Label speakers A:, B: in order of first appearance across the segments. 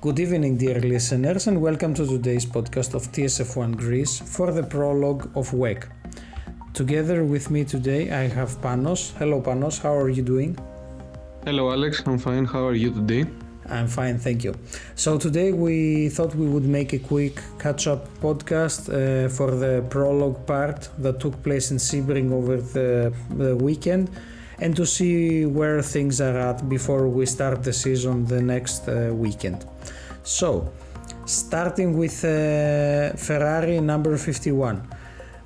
A: Good evening, dear listeners, and welcome to today's podcast of TSF1 Greece for the prologue of WEC. Together with me today, I have Panos. Hello, Panos. How are you doing?
B: Hello, Alex. I'm fine. How are you today?
A: I'm fine, thank you. So today we thought we would make a quick catch-up podcast for the prologue part that took place in Sebring over the weekend, and to see where things are at before we start the season the next weekend. So, starting with Ferrari number 51.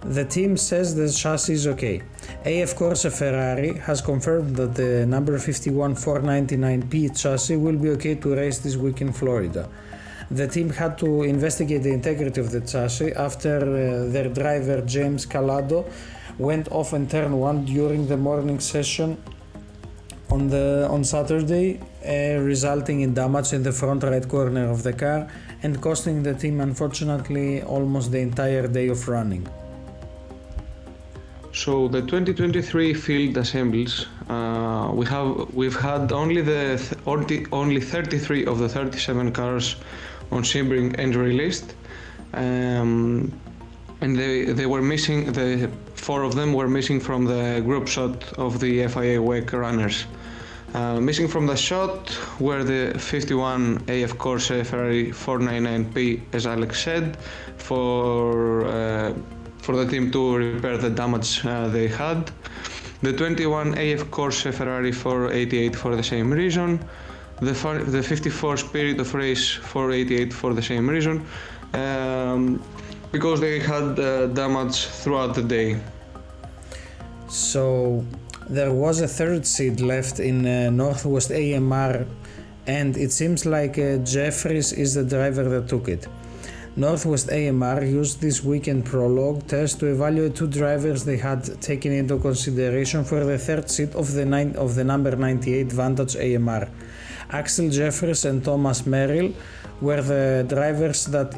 A: The team says the chassis is okay. AF Corse Ferrari has confirmed that the number 51 499P chassis will be okay to race this week in Florida. The team had to investigate the integrity of the chassis after their driver James Calado went off in turn 1 during the morning session on Saturday, resulting in damage in the front right corner of the car and costing the team, unfortunately, almost the entire day of running.
B: So the 2023 field assemblies, we've had only 33 of the 37 cars on Sebring entry list, and they were missing. The 4 of them were missing from the group shot of the FIA WEC runners. Missing from the shot were the 51 AF Corse Ferrari 499P, as Alex said, for the team to repair the damage they had. The 21 AF Corse Ferrari 488 for the same reason. The 54 Spirit of Race 488 for the same reason, because they had damage throughout the day.
A: So there was a third seat left in Northwest AMR, and it seems like Jeffries is the driver that took it. Northwest AMR used this weekend prologue test to evaluate 2 drivers they had taken into consideration for the third seat of the number 98 Vantage AMR. Axel Jeffries and Thomas Merrill were the drivers that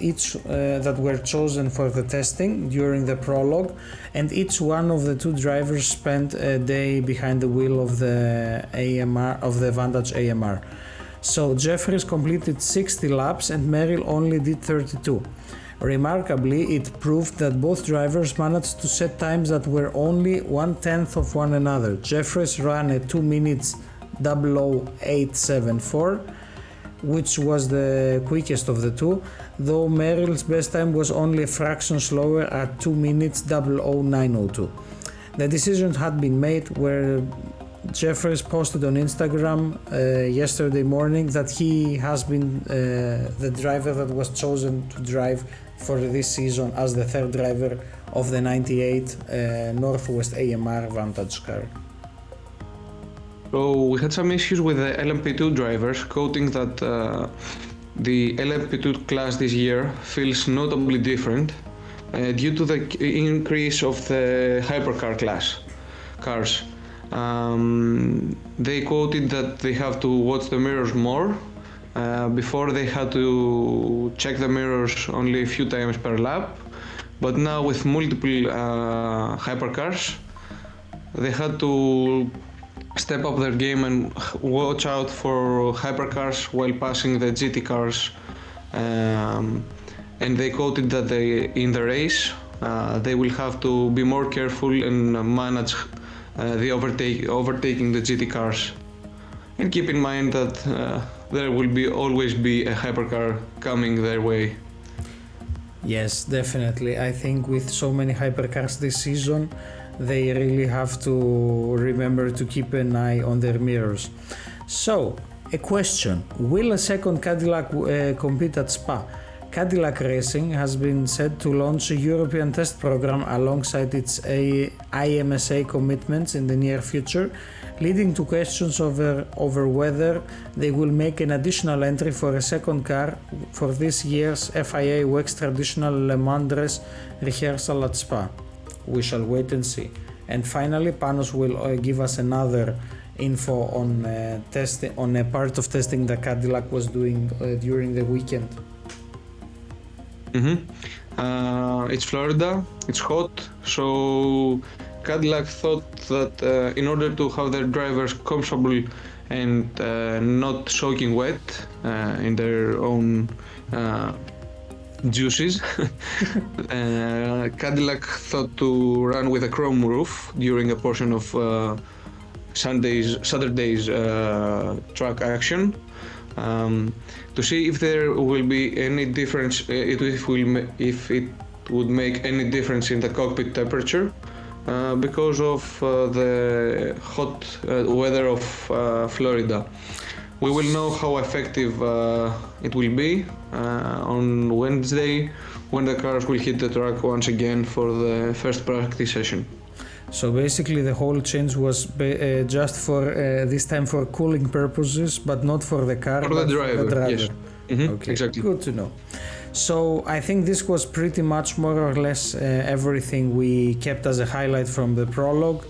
A: were chosen for the testing during the prologue, and each one of the 2 drivers spent a day behind the wheel of the Vantage AMR. So Jeffries completed 60 laps and Merrill only did 32. Remarkably, it proved that both drivers managed to set times that were only 1/10 of one another. Jeffries ran a 2 minutes 00874, which was the quickest of the 2, though Merrill's best time was only a fraction slower at 2 minutes 00902. The decision had been made where Jeffries posted on Instagram yesterday morning that he has been the driver that was chosen to drive for this season as the third driver of the 98 Northwest AMR Vantage car.
B: So we had some issues with the LMP2 drivers, quoting that the LMP2 class this year feels notably different due to the increase of the hypercar class cars. They quoted that they have to watch the mirrors more. Before they had to check the mirrors only a few times per lap, but now with multiple hypercars, they had to step up their game and watch out for hypercars while passing the GT cars. And they quoted that in the race they will have to be more careful and manage the overtaking the GT cars, and keep in mind that there will always be a hypercar coming their way.
A: Yes, definitely. I think with so many hypercars this season, they really have to remember to keep an eye on their mirrors. So, a question: will a second Cadillac compete at Spa? Cadillac Racing has been said to launch a European test program alongside its IMSA commitments in the near future, leading to questions over whether they will make an additional entry for a second car for this year's FIA WEC's traditional Le Mans dress rehearsal at Spa. We shall wait and see. And finally, Panos will give us another info on a part of testing that Cadillac was doing during the weekend.
B: It's Florida, it's hot, so Cadillac thought that in order to have their drivers comfortable and not soaking wet in their own juices. Cadillac thought to run with a chrome roof during a portion of Saturday's track action to see if there will be any difference, if it would make any difference in the cockpit temperature because of the hot weather of Florida. We will know how effective it will be on Wednesday when the cars will hit the track once again for the first practice session.
A: So basically the whole change was just for this time for cooling purposes, but not for the car,
B: for
A: but
B: the driver.
A: for the driver.
B: Yes. Mm-hmm,
A: okay,
B: exactly.
A: Good to know. So I think this was pretty much more or less everything we kept as a highlight from the prologue.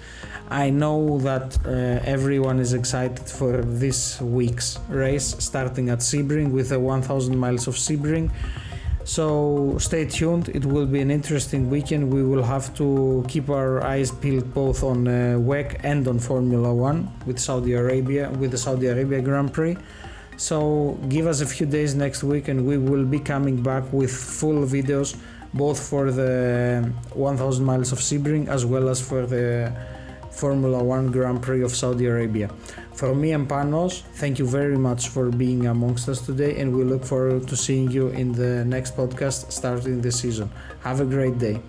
A: I know that everyone is excited for this week's race starting at Sebring with the 1000 miles of Sebring. So stay tuned, it will be an interesting weekend. We will have to keep our eyes peeled both on WEC and on Formula 1 with the Saudi Arabia Grand Prix. So give us a few days next week and we will be coming back with full videos both for the 1000 miles of Sebring as well as for the Formula 1 Grand Prix of Saudi Arabia. From me and Panos, thank you very much for being amongst us today and we look forward to seeing you in the next podcast starting the season. Have a great day.